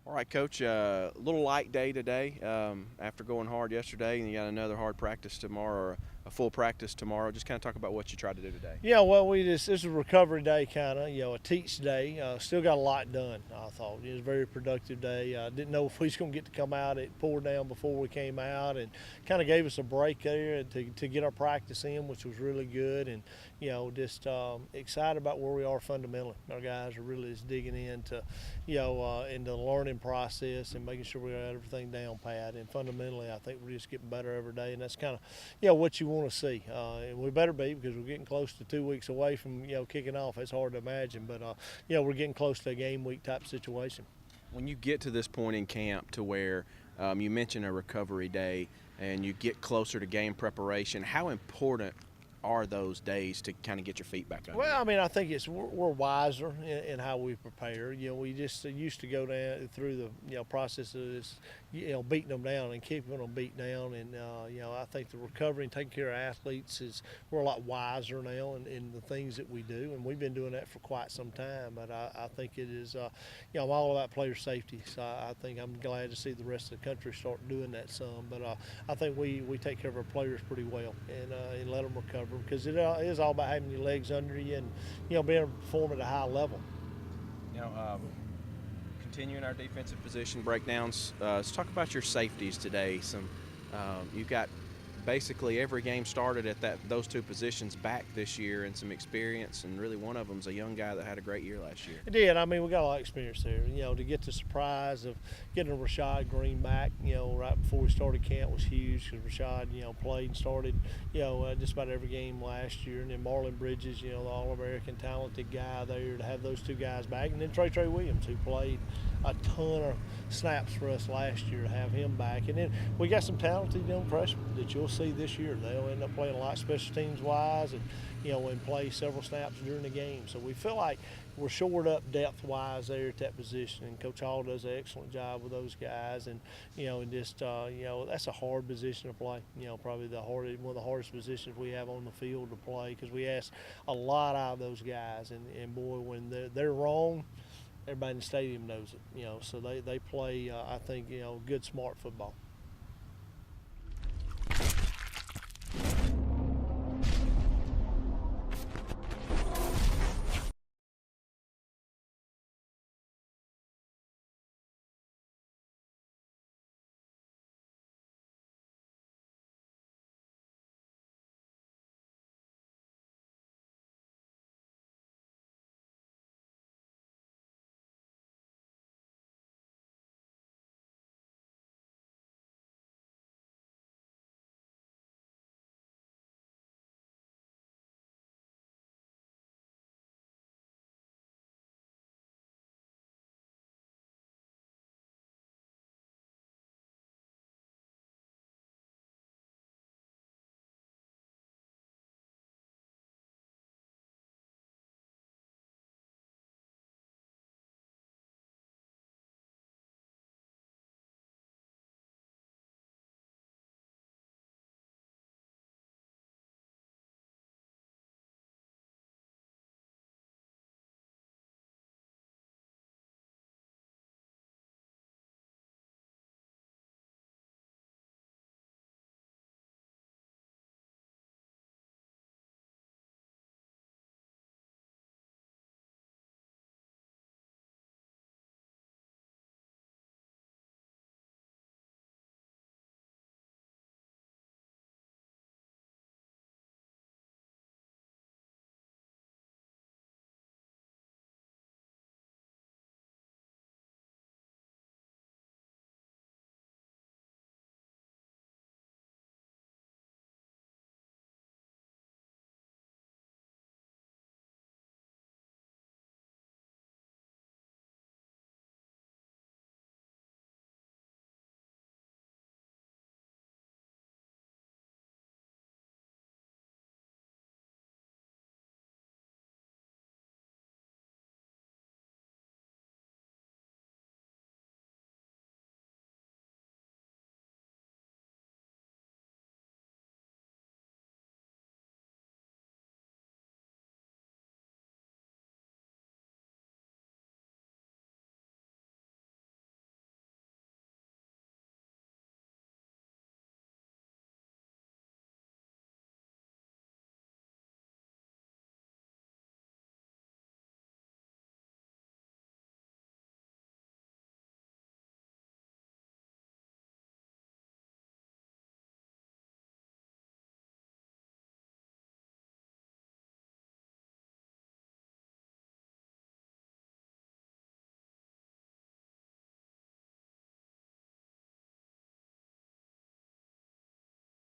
All right, Coach. A little light day today after going hard yesterday, and you got another hard practice tomorrow, or a full practice tomorrow. Just kind of talk about what you tried to do today. Yeah, well, this is a recovery day, kind of, a teach day. Still got a lot done. I thought it was a very productive day. Didn't know if we was going to get to come out. It poured down before we came out, and kind of gave us a break there to get our practice in, which was really good. And just excited about where we are fundamentally. Our guys are really just digging into into the learning process and making sure we got everything down pat. And fundamentally, I think we're just getting better every day, and that's kind of what you want to see. And we better be, because we're getting close to 2 weeks away from kicking off. It's hard to imagine, but we're getting close to a game week type situation. When you get to this point in camp to where you mentioned a recovery day and you get closer to game preparation, how important are those days to kind of get your feet back under Well, you? I mean, I think we're wiser in how we prepare. We just used to go down through the process of this, beating them down and keeping them beat down. And I think the recovery and taking care of athletes we're a lot wiser now in the things that we do, and we've been doing that for quite some time. But I think it is, I'm all about player safety. So I think I'm glad to see the rest of the country start doing that some. But I think we take care of our players pretty well and let them recover, because it is all about having your legs under you and being able to perform at a high level. Now, continuing our defensive position breakdowns, let's talk about your safeties today. You've got basically every game started at those two positions back this year, and some experience, and really one of them's a young guy that had a great year last year. It did. I mean, we got a lot of experience there. To get the surprise of getting Rashad Green back, right before we started camp was huge, because Rashad, played and started, just about every game last year. And then Marlon Bridges, the All-American talented guy there, to have those two guys back. And then Trey Williams, who played a ton of snaps for us last year, to have him back. And then we got some talented young freshmen that you'll see this year. They'll end up playing a lot special teams wise, and and play several snaps during the game. So we feel like we're shored up depth wise there at that position, and Coach Hall does an excellent job with those guys. And and just that's a hard position to play. Probably one of the hardest positions we have on the field to play, because we ask a lot out of those guys. And boy, when they're wrong, everybody in the stadium knows it. So they play, I think, good, smart football.